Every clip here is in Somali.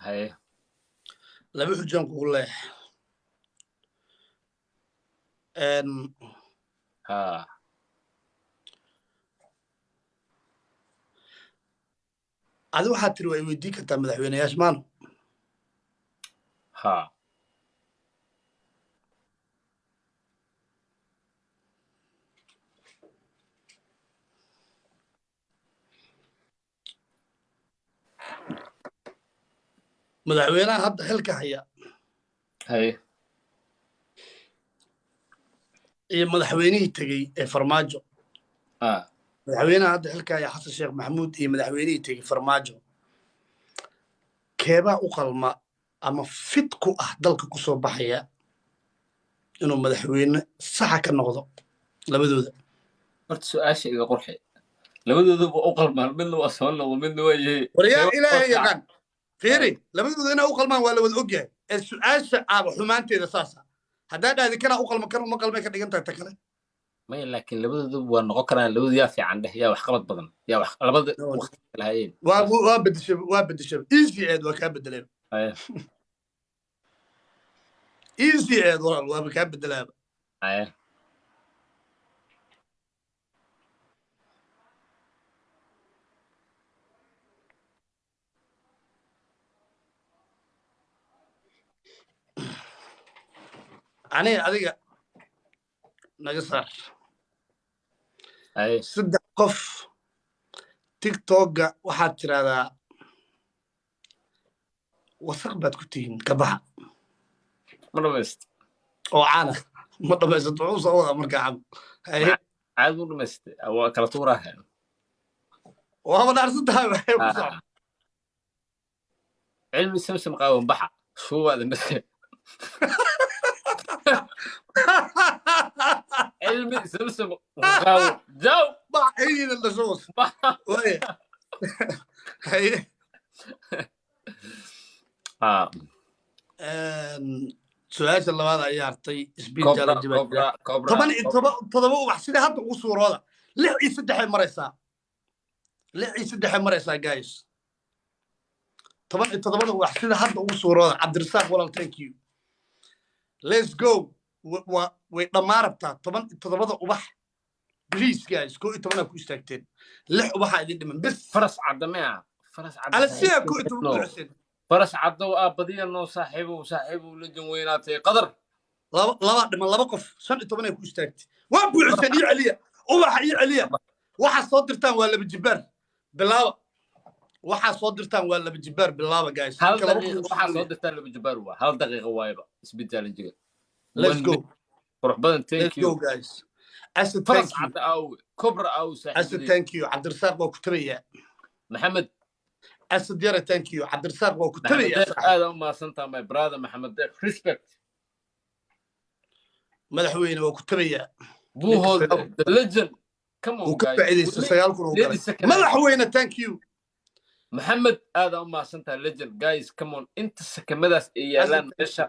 هاي laba xujaan kugu leex ها adi waxaad tiri waa weydii kartaa madaxweynayaasha maano ها madaxweynaha hadda xilka haya هاي iyo madaxweynihii tegey ee farmaajo madaxweynaha hadda xilka haya xasan sheekh maxamuud iyo madaxweynihii tegey farmaajo keebaa u qalma ama fid ku ah dalka ku soo baxaya inuu madaxweyne saxa ka noqdo labadooda horta su-aasha iga qurxi labadooduba u qalmaan midna waa soo noqdo midna waa yahay waryaa ilaahay yaqaan fiiri labadooda inay u qalmaan waa la wada ogyahay ee su-aasha aaba xumaanteeda saasa haddaa dhahdi kanaa u qalma kan uma qalmay ka dhigan tahay ta kale maya laakiin labadooduba waa noqon karaan labadu yaa fiican dheh yaa wax qabad badan yaa wax labada waqti lahayeen waa bedeshay easy eed waa kaa bedeleen easy eed waaba kaa bedelaaba aniga adiga naga saar saddex qof tiktokga waxaad tiraahdaa wasaq baad ku tihiin kabaxa ma dhamayst oo caana ma dhamaysato wuxuu soo wadaa markaa cab caad mu dhamayste waa kala tuuraaha waaba dhaarsan tahay waxay ku soo cilmi samsam qaawan baxa shuubaada mase علمي سمسم غاو جو بعيد اللصوص وين هي سؤال اللباد عيارتي سبيد جال جبال طبعا تضبوا وحسيده هذا وصور هذا ليه يسدح مريسا ليه يسدح مريسا جايز طبعا تضبوا وحسيده هذا وصور هذا عبد الرزاق ولا ثانك يو let's go ودما ربطا طبعا تضبط ubax please guys كو تمنا ku istaagteen lix ubaxa idin dhiman bas faras cadamea faras cadamea ala siya ku tuuxsan faras cadaw abadiya noo saaxiibo la janweynaatay qadar laba dhiman laba qof 15 ay ku istaagtay waa buuxsan iyo caliya ubaxa iyo caliya waxa soo dirtaan waa laba jibaar bilaaba waxa soo dirtaan waa laba jibaar bilaaba guys waxa soo dirtaan laba jibaar waa hal daqiiqo waayba isbitaal jiga let's go روح بدن thank you guys asad thank you أو كبرى أو سعيد asad thank you عبد الرزاق وكتبية محمد asad يرى thank you عبد الرزاق وكتبية هذا ما سنتا my brother محمد respect مدحوين وكتبية بو هول the legend come on guys مدحوين thank you محمد هذا ما سنتا legend guys come on أنت سكمداس إيالان إيش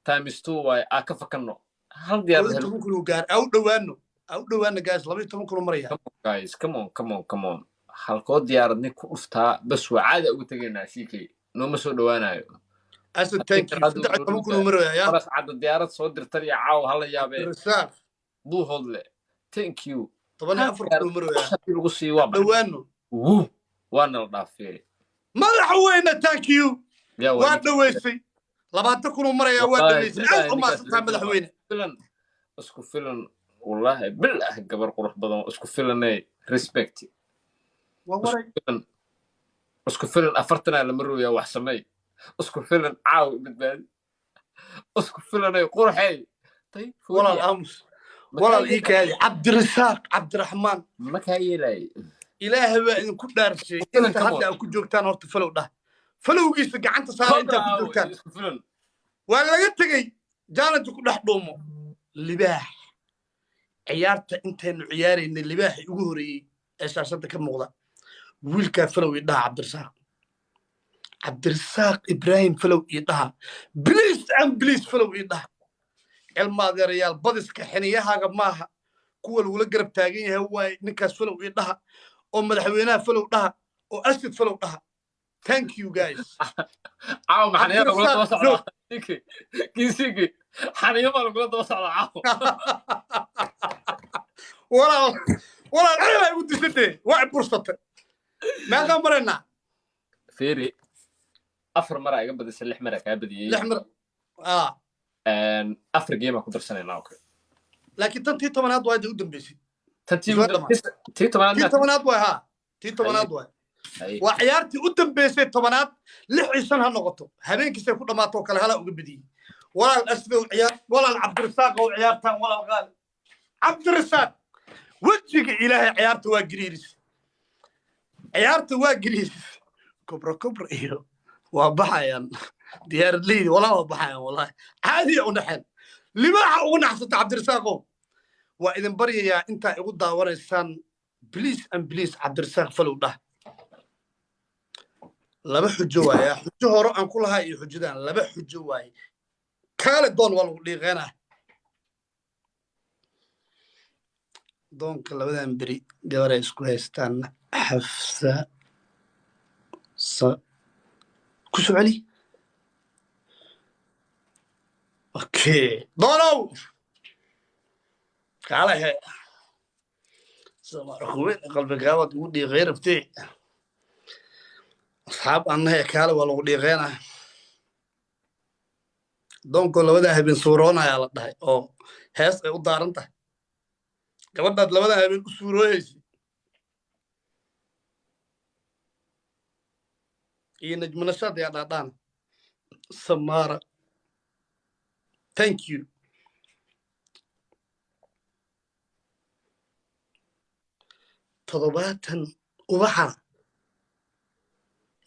times 2 واي أكفكنو هل ديار هل كلو قار أو دوانو guys لبي تمن كلو مريا guys come on هل كود ديار نيكو أفتها بس وعادة وتجينا شيكي نو مسو دوانايو أسد thank you صدق تمن كلو مريا يا بس عدد ديارات صدر تريا عاو هلا يابي رسال بو هولي thank you طبعا أفرق كلو مريا دوانو وانا الضافي مدحوين thank you وانا ويسي labaatan kun maraya waa dhameysay uma sataa madaxweyne filan isku filan wallahi billah gabar qurux badan isku filanay respect waa waray isku filan afartana la marooya wax samay isku filan caaw badbaadi isku filanay qurxay tay walaal ams walaal iikaadi cabdirasaaq cabdiraxmaan ma ka yeelay ilaahay baa idin ku dhaarshay inta hadda ku joogtaan horta falow dhah falowgiisa gacanta saara inta ku joogtaan waa laga tagay jaalanta ku dhex dhuumo libaax ciyaarta intaynu ciyaaraynay libaaxi ugu horeeyey ee shaashada ka muuqda wiilkaa falow ii dhaha cabdirasaaq ibraahim falow ii dhaha please falow ii dhaha cilmaadeerayaal badiska xiniyahaaga maaha kuwa lagula garab taagan yahay waaye ninkaas falow ii dhaha oo madaxweynaha falow dhaha oo asad falow dhaha thank you guys عاو محنيا لو قلت وصل كيسيكي حنيا ما لو قلت وصل عاو ولا العيال يقول تسدي واحد برصته ما كان مرنا فيري أفر مرة يقبل بس اللي حمرك هبدي لحمر أفر جيم أقدر سنة ناوك لكن تنتي طبعا وايد قدام بيسي تي طبعا تي طبعا وايد وعيارتي قدام بيسي طبعا لحي سنة نقطه هبين كيسي كل ما توكل هلا وقبدي ولا الأسد وعيار ولا العبد الرزاق وعيارته ولا الغالي عبد الرزاق وجهك إلهي عيارته واجريس عيارته واجريس كبر إيوه وبحيان ديار لي ولا بحيان والله عادي ونحن لما ونحصت عبد الرزاق وإذا بري يا أنت يقول داور إنسان بليز عبد الرزاق فلو ده لما حجوا يا حجوا هرو أن كلها يحجدان لما حجوا كان دون والله لي غنى دونك لبدان بري gabar ay isku haystaan xafsa ku soo celi okay doonow kala he samar kuwin qalbiga wad ugu dhiiqay rabtay asxaab annaha kala waa lagu dhiiqayna doonko labada habeen suuroonaya la dhahay oo hees ay u daaran tahay gabadhaad labada habeen u suurooyaysa iyo najmanashaad yaa dhaadhaan samara thank you toddobaatan ubaxa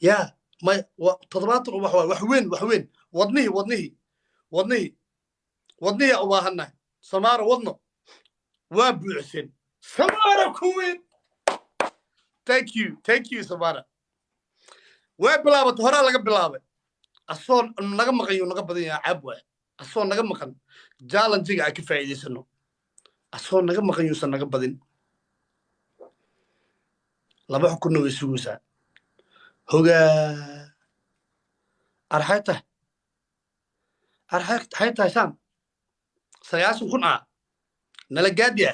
yaa may toddobaatan ubax waa wax weyn wadnihii u baahannahay samara wadno waa buuxsan samara kuwin thank you samara waa bilaabatay horaa laga bilaabay asoo naga maqan yuu naga badan yahay cab waay asoo naga maqan jallanjiga aan ka faa'iidaysano asoo naga maqan yuusan naga badin laba xukunna way sugaysaa hogaa arxay tahay sam 9,000 nala gaadiya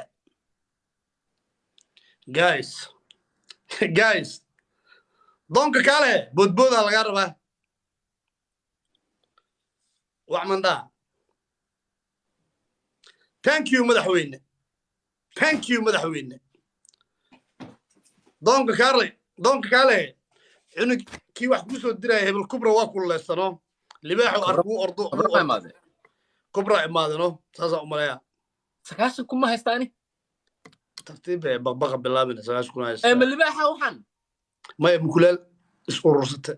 guys doonka kale boodbooda laga rabaa wax mandhaa thank you madaxweyne doonka kale cunug kii wax ku soo diraya hebel kubra waa kululeysano libaaxu arkuu ordo kubra imaadano saasaa u maleeyaa 9 kuma haystaani tartiib baqbaqa bilaabina 9 kuna haysta ma libaaxa waxan ma mukulaal is urursata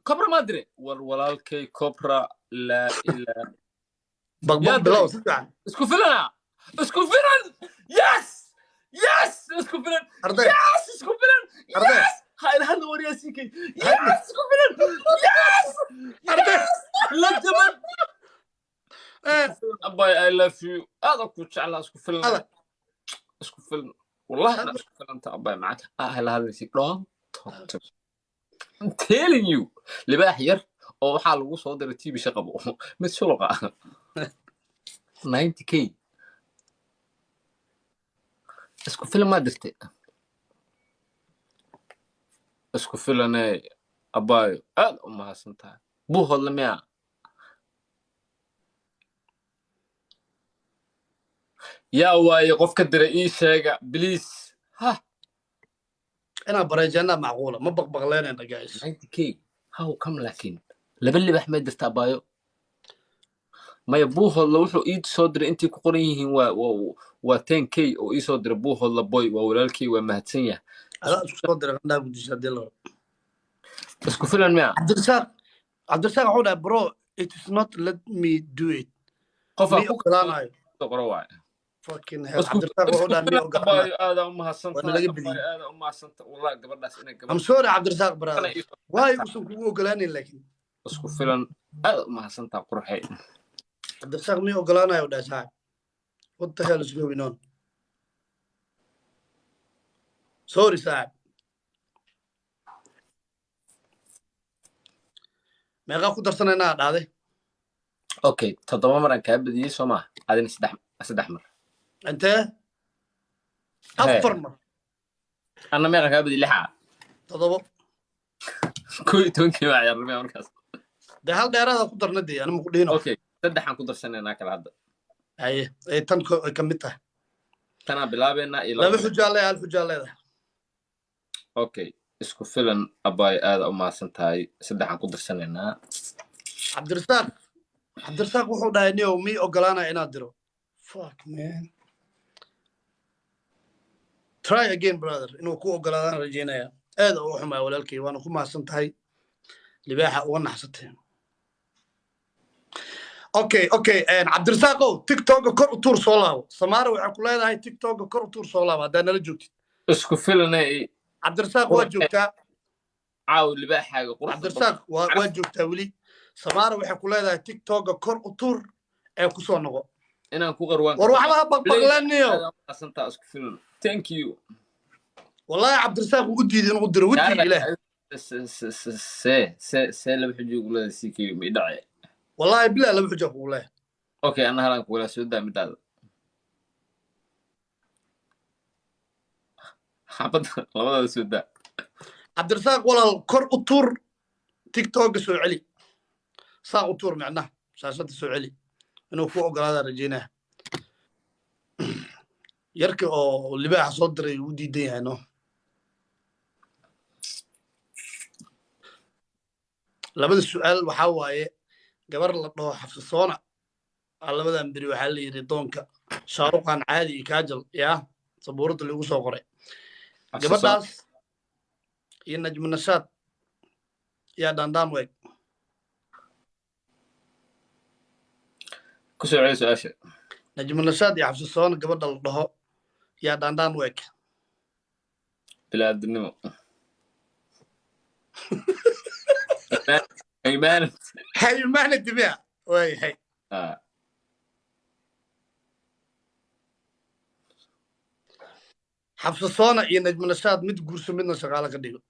kubra ma dire walaalkay kubra la ila baqbaq bilaw sidan isku filan yes isku filan yes هاي الهلا ورياسيكي يس كوفلن يس لا جبل أباي I love you هذا كنت على اسكو فيلم والله أنا اسكو فيلم أنت أباي معك هذا يسيك لا I'm telling you لباح ير أو حال وصل در تي بشقبه مسلقة 90k اسكو فيلم ما درتي اسكو فيلن أباي هذا أمها سنتها بوه لميا يا واي قف كدر شيء بليز ها أنا بريجانا معقولة ما بغلين أنا جايز 90k هاو كم لكن لبلي بحمد درت أبايو ما يبوه الله وحو إيد صدر أنتي كقريه و 10k أو إيد صدر بوه الله بوي وولالكي ومهتسية هذا صدر غندا بديش هديله اسكو فيلن ميا عبد الرزاق حودا برو it is not let me do it قف أخوك أنا تقرأ fucking hell عبد الرزاق حودا ميو قاعد هذا أمها سنت هذا أمها سنت والله قبل ناس إنك I'm sorry عبد الرزاق برادر واي وسنكو قلاني لكن اسكو فيلن هذا أمها سنت قرحي عبد الرزاق ميو قلانا يودا صاحب what the hell is going on sorry صاحب meeqa ku darsanayna dhaaday okay 7 mar aan kaa badiyey soo maaha adina 3 mar intee 4 mar anna meeqa kaa badiyey 7 12 baa ciyaarnay markaas de hal dheeraada ku darnadii anima ku dhihino okay 3 aan ku darsanaynaa kala hadda haye ay tan ka mid tahay tanaa bilaabeynaa iyo laba xujaale hal xujaaleeda okay isku filan abay aada u maasan tahay 3 aan ku darsanaynaa cabdirasaaq wuxuu dhahay niyow mii ogolaanaya inaad diro fuck man try again brother inuu ku ogolaadaan rajaynaya aad u xumaa walaalkay waana ku maasan tahay libaaxa uga naxsatay okay cabdirasaaqow tiktok kor u tuur soo laabo samaara waxay ku leedahay tiktok kor u tuur soo laabo haddaa nala joogtid isku filanay cabdirasaaq waa joogtaa caaw libaaxaaga cabdirasaaq waa joogtaa weli samaara waxay ku leedahay tiktok kor u tuur ee ku soo noqo inaan ku qarwaan war waxba baqbaqlaniyo asantaa isku filan thank you wallahi cabdirasaaq uu diiday inuu diro wajhi ilaah se laba xujo ugu leedahay si kii ma dhacay wallahi bilaa laba xujo ugu leeyahay okay anna halan ku wala soo daa midaada xabad labada soo daa cabdirasaaq walaal kor u tuur tiktok soo celi saa u tuur macnaha shaashada soo celi inuu ku ogolaada rajaynaa yarka oo libaaxa soo diray uu diidan yahay no labada su'aal waxaa waaye gabar la dhaho xafsasoona labadan beri waxaa la yidhi doonka shaaruqan caadi iyo kaajal yaa sabuuradda lagu soo qoray gabadhaas iyo najmu nashaad yaa daandaan weeg ku soo celi su'aasha najmu nashaad iyo xafsasoona gabadha la dhaho yaa daandaan weeg bilaadnimo haymaanad miya waayahay xafsasoona iyo najmu nashaad mid guurso midna shaqaale ka dhigo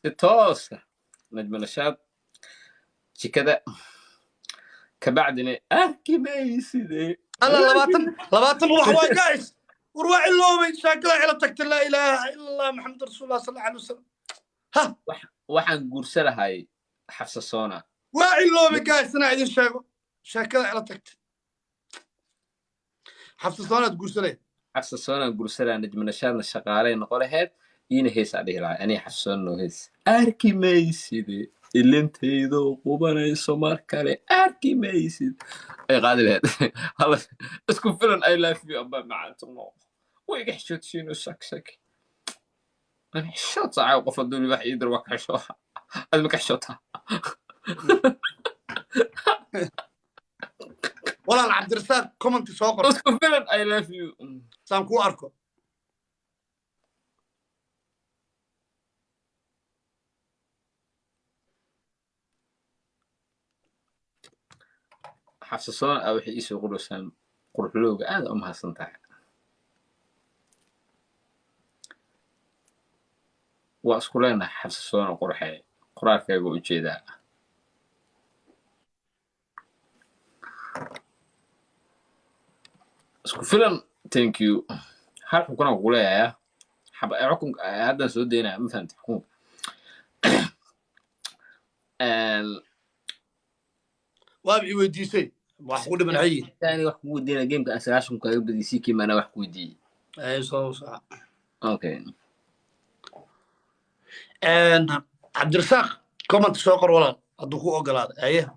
si toosa najmu nashaad jikada kabacdina arkimayside alla 20 wax waa guys war waa iloobay shaakala ila tagta laa ilaaha ila allah maxamed rasuulullah sallallahu alayhi wasallam ha waxaan guursanahay xafsasoona waa iloobay guys inaa idin sheego shaakala ila tagta xafsasoonaad guursanay xafsasoona guursanaa najmu nashaadna shaqaalay noqo lahayd iina heesaa dhihi lahaa anii xafsasoona noo hees arki mayside ilintaydo qubanayso mar kale arki maysid ay qaadi lahayd isku filan I love you aba macaantano way iga xishoodsiino shak أنا حشوت صعب وقف الدولي واحد يدرك حشوها هذا مك حشوتها ولا عبد الرزاق كومنت سوقر اسكو فعلا I love you سامكو أركو حفصان أو حيس قرصان قرحلوج هذا أمها صنطع وأسكولنا حفصان قرحي قرار كيقول جيدا اسكو فيلم thank you حرف كنا نقولها يا حب أعكم هذا سودينا مثلا تحكم وابي وديسي وحقول من عين ثاني واحد ودينا جيم كان سلاشم كان بدي سيكي ما أنا واحد ودي أي صح أوكي عبد الرزاق كومنت سوقر ولا أدوكو أقلاد أيه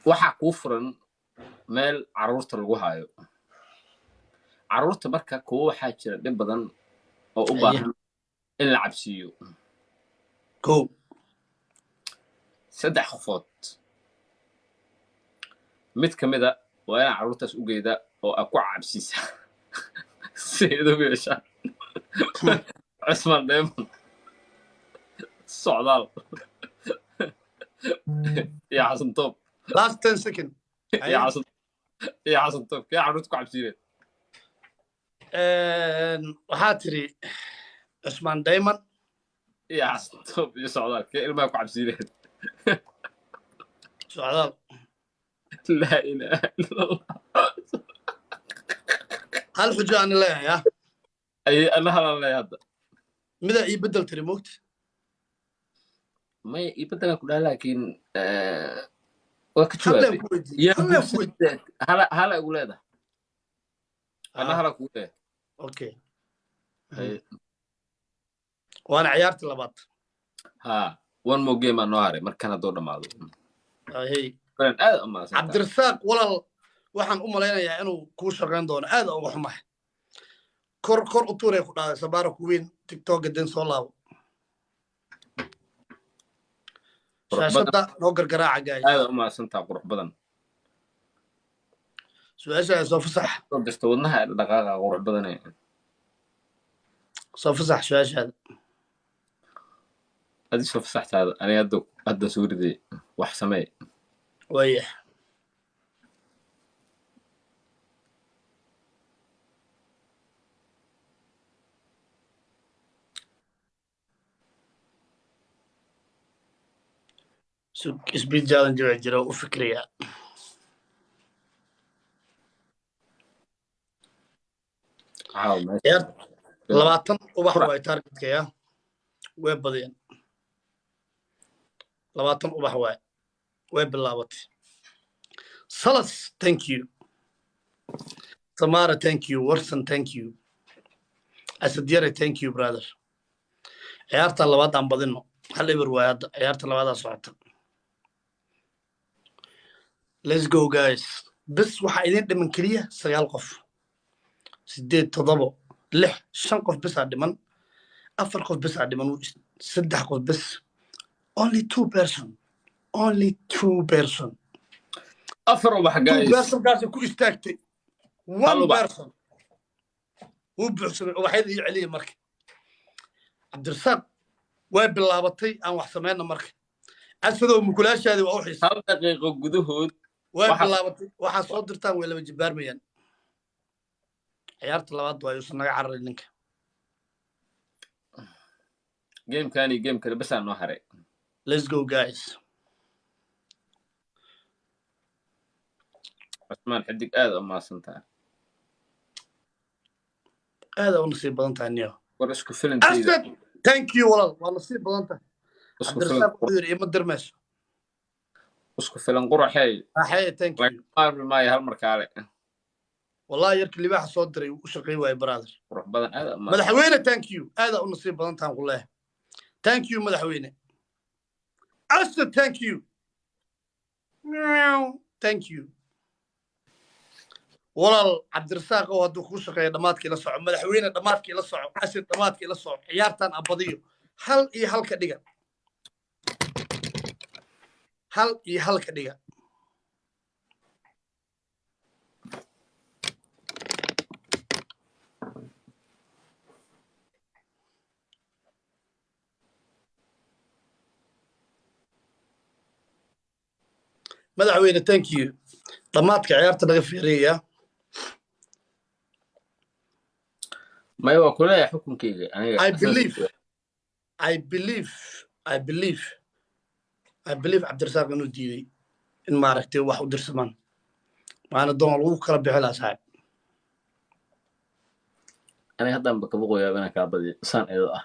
waxaa kuu furan meel caruurta lagu hayo caruurta marka kuwa waxaa jira dhib badan oo u baahan in la cabsiiyo ko 3 qofood mid ka mid ah waa inaa caruurtaas u geeda oo aad ku cabsiisa sideedu yeeshaan Cusman Demon socdaal يا حسن توب last 10 second يا حسن توب يا عروض ku cabsiinay waxaa tiri Usman Diamond يا حسن توب iyo socdaal kee ilmaha ku cabsiinay socdaal لا إله إلا الله hal xujo aan leeyahay أي أنا هلا هذا mida ii bedel tiri moogta ما يبدل كلها لكن وكتشوف يا هلا أولاده أنا هلا أولاده okay وأنا عيارتي لبعض ها one more game أنا هاري مركنا دورنا معه هي أما عبد الرزاق ولا waxaan u malaynayaa inuu ku shaqeyn doono aad ugu xumahay kor u tuuray ku dhaaday sabaara ku weyn tiktok gadan soo laabo shaashada noo gargaraaca gaay aad uma santa qurux badan su'aasha soo fasax soo dirta wadnaha dhaqaaqa qurux badan soo fasax su'aasha adi soo fasaxta ani hadda suuridii wax samee waya speed challenge jira u fikriya labaatan ubax way targetkaya way badiyeen labaatan ubax way bilaabatay Salas thank you Samara thank you Warsan thank you Asadiyare thank you brother ciyaarta labaad aan badino hal eber way hadda ciyaarta labaad socota let's go guys bas waxa idin dhiman kaliya 9 qof 8 7 6 5 qof bas dhiman 4 qof bas dhiman 3 qof bas only 2 person afar ubax guys 2 person gaas ku istaagtay 1 person wuu buuxsamay waxay celiye markii Cabdirsaaq way bilaabatay aan wax sameeyna markii asadoo mukulaashaadi waa u xiisay 1 daqiiqo gudahood way bilaabatay waxa soo dirtaan way laba jibaarmayaan ciyaarta labaad waa uu sanaga carray ninka game kale bas aan noo haray let's go guys Usman xidig aad uma santaa aad u nasiib badan tahay niyo war isku filantayda thank you walal waa nasiib badan tahay Cabdirsaaq uu yiri ima dirmees isku filan quraxay thank you ma hal markaale wallahi yarki libaax soo diray u shaqeey way brother qurux badan aad madaxweyne thank you aad u nasiib badan tahay qulay thank you madaxweyne Asad thank you thank you walal Cabdirsaaq oo haduu ku shaqeeyo dhamaadkii la soco madaxweyne dhamaadkii la soco Asad dhamaadkii la soco ciyaartan abadiyo hal iyo hal ka dhiga madaxweyne thank you dhamaadka ciyaarta laga fiiriyay ما هو كله حكمكيga aniga I believe Cabdirsaaq inuu diiday in maaragtay wax u dirsamaan maana doon lagu kala bixi lahaa saaxiib aniga haddaan ba kaba qoyaa inaan kaa badiyo saan eedo ah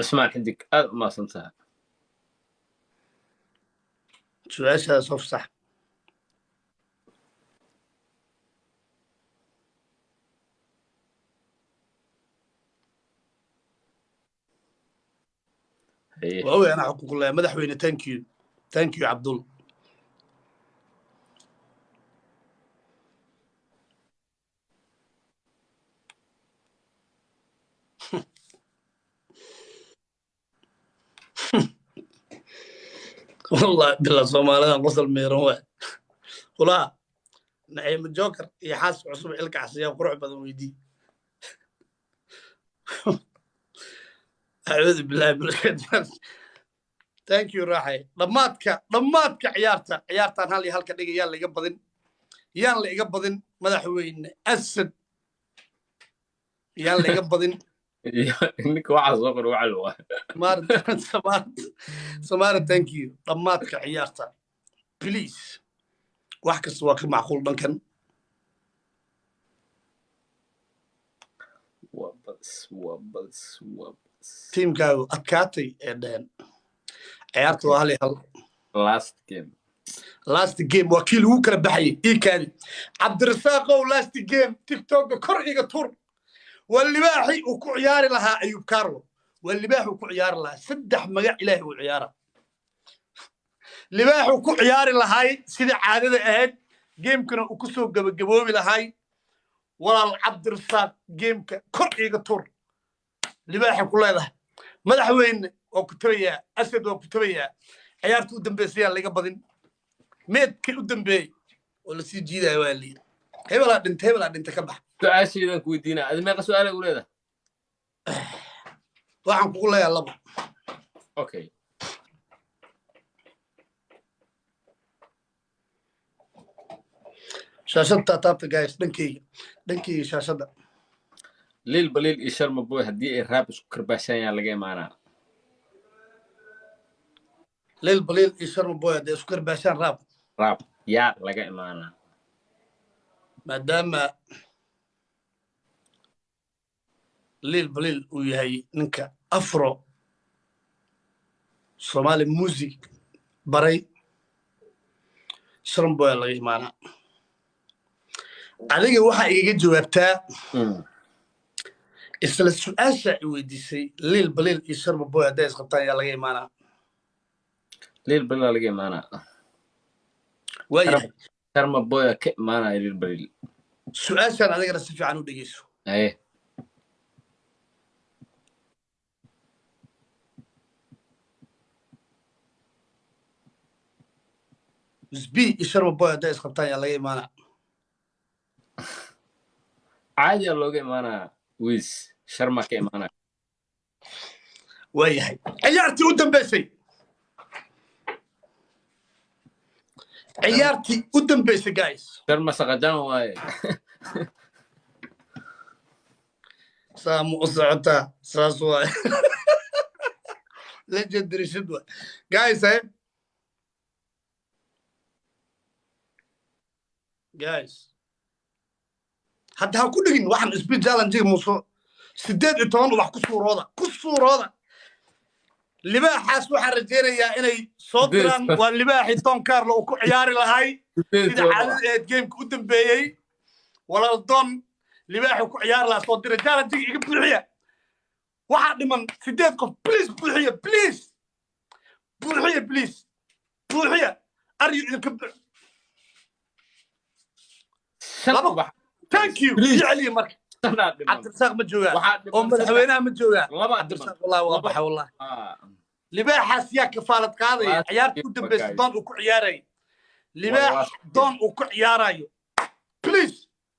Usman xidig aad uma santaa su'aashaas soo sax وأوي أنا حقوق الله مدحويني thank you عبدول والله بالله صومالي قصر ميرون ولا نعيم الجوكر يحاس عصب إلك عصية وقرع بدن ويدي أعوذ بالله من الشيطان thank you raaxay dhammaadka ciyaartaan hal iyo halka dhiga yaan la iga badin madaxweyne asad yaan la iga badin ninka waxaa soo qor wacal waa samaara thank you dhammaadka ciyaarta please wax kasta waa ka macquul dhankan tiimkaagu adkaatay ee dheheen ciyaarta waa hal iyo hal last game waa kii lagu kala baxayay iikaadi cabdirasaaqow last game tiktoka kor iga tur waa libaaxi uu ku ciyaari lahaa ayub carlo waa libaaxi uu ku ciyaari lahaa saddex magac ilaahay uu ciyaara libaaxi uu ku ciyaari lahaay sida caadada ahayd gamekana uu ku soo gabagaboobi lahaay walaal cabdirasaaq gameka kor iga tur libaaxi ku leedahay madaxweyne waa ku tabayaa asad waa ku tabayaa ciyaarta u dambaysayaa laga badin meedkii u dambeeyey oo la sii jiidaya waa layidhi hebelaa dhinta ka bax su-aashaydan ku weydiinaa adi meeqa su-aala u leedahay waxaan kugu leeyaa labo okay shaashadta taabta guys dhankeyga shaashadda liil baliil iyo sharma boy haddii ay raab isku karbaashayaan laga imaanaa liil baliil iyo sharma boy hadday isku karbaashaan raab yaa laga imaanaa maadaama liil baliil uu yahay ninka afro Somali music baray sharma boy laga imaanaa adiga waxaa igaga jawaabtaa isla su-aasha i weydiisay liil baliil iyo sharma boy hadday isqabtaan yaa laga imaanaa liil baliil laga imaanaa waayahay sharma boy ka imaanaya liil baliil su-aashaan adigana si fiican u dhegeyso usbi iyo sharma boy hadday isqabtaan yaa laga imaanaa caadiya looga imaanaa wiis sharma ka imaanaya waayahay ciyaartii u dambaysay guys sharma saqajaan waaye saamu u socotaa saas waaye legendary shid waay guys hadda ha ku dhigin waxaan speed challenge muso 18 wax ku suurooda libaaxaas waxaan rajeynayaa inay soo diraan waa libaaxi Don Carlo uu ku ciyaari lahay sida caadada gameka u dambeeyey walaal Don libaaxi ku ciyaari lahaa soo dira challenge iga buuxiya waxaa dhiman 8 qof please buuxiya aryu idinka thank you علي مرك عبد الرزاق ما جوجا ومدحوينها ما جوجا عبد الرزاق والله واضح والله libaaxaas yaa kafaalad qaadaya ciyaarta u dambaysa doon uu ku ciyaarayo libaax doon uu ku ciyaarayo please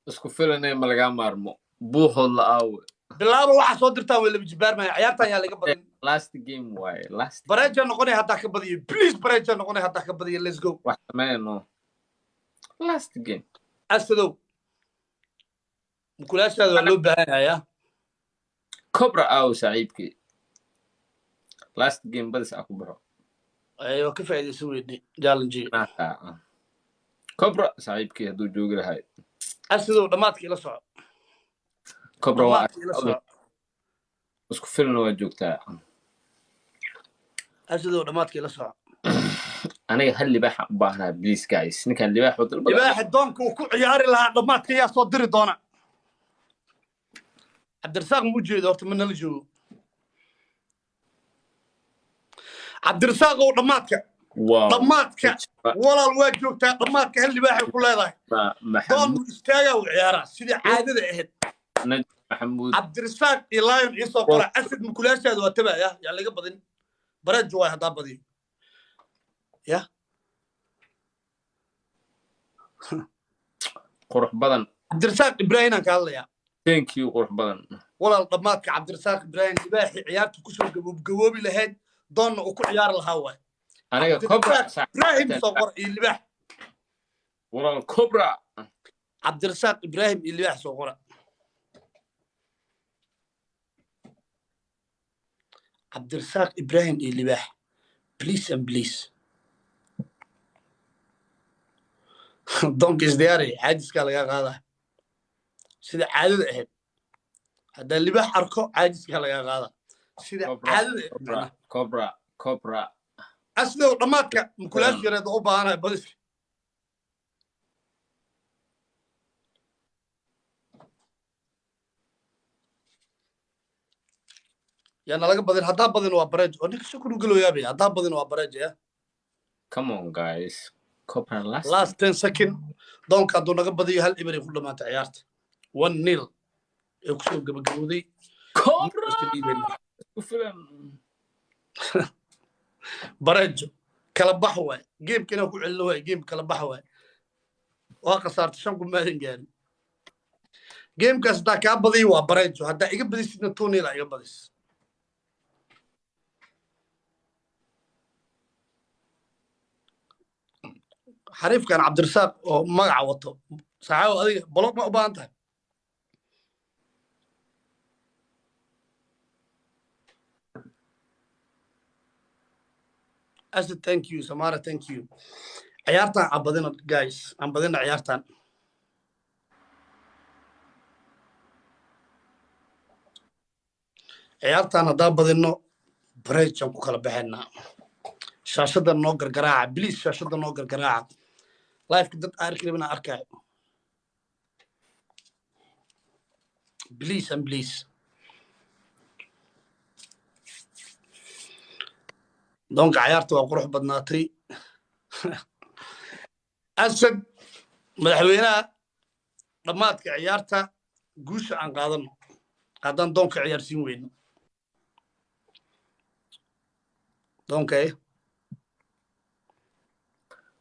isku filanay ma laga maarmo buuxood la aawe bilaabo waxa soo dirtaa way laba jibaarmaya ciyaartan yaa laga badin last game waaye bareeja noqonay hadda ka badiyo please bareeja noqonay hadda ka badiyo let's go wax sameeyno last game asadow mukulaashaada waa loo baahan yahay cobra aaw saaxiibkii last game badis aku baxo ayo ka faa'iideysan weydii challenge cobra saaxiibkii hadduu joogi lahay asadow dhamaadkii la soco cobra waa isku filna waa joogtaa asadow dhamaadkii la soco aniga hal libaaxa u baahnaa please guys ninkan libaax wadal libaaxa doonka uu ku ciyaari lahaa dhamaadkii yaa soo diri doona cabdirasaaq mu jeedo horta ma nala joogo cabdirasaaq oo dhamaadka walaal waa joogtaa dhamaadka hal libaaxay ku leedahay doon istaagaa u ciyaaraa sidii caadada ahayd maxamuud cabdirasaaq iyo lion iisoo qora asad mukulaashaada waa tabaya yaa laga badin bareejo waay haddaa badiyo ya qurux badan cabdirasaaq ibrahim aan ka hadlayaa thank you qurux badan walaal dhamaadka cabdirasaaq ibrahim libaaxi ciyaarta kusoo gaboobi lahayd دون وكل عيار الهواء أنا كوبرا إبراهيم صغر اللباح والله الكوبرا عبد الرزاق إبراهيم اللباح صغر عبد الرزاق إبراهيم اللباح بليز and بليز دونك إزدياري عاجز قال يا غاضة سيدا عادد أهد هذا اللباح أركو عاجز قال يا غاضة سيدا عادد كوبرا أسلو رماتك مكلاش يريد أوبا أنا بدس يعني لقى بدن هذا بدن وابرج ونك شكرا قالوا يا بي هذا بدن وابرج يا come on guys كوبرا last 10 second دونك هذا لقى بدي هالإبري كل ما تعيرت 1-0 يكسر قبل كوبرا برج كلا بحوة جيم كنا كل اللي هو جيم كلا بحوة واقع صارت شنكم ما ينقال جيم كاسدا كابدي وبرج هذا يقبل سنة توني لا يقبل حريف كان عبد الرزاق وما عوضته ساعة هذه بلوك ما أبانته أسد thank you سمارة thank you عيارتان عبدنا guys عبدنا عيارتان عيارتان هذا بدنا بريتش أنكو كلا بحنا شاشة النوجر جراعة بليز شاشة النوجر جراعة لايف كده أركي بنا أركاي بليز and بليز دونك عيارته وقروح بدناتي أسد مدحوينها لماتك عيارته قوش عن قادم قادم دونك عيار سين وين دونك إيه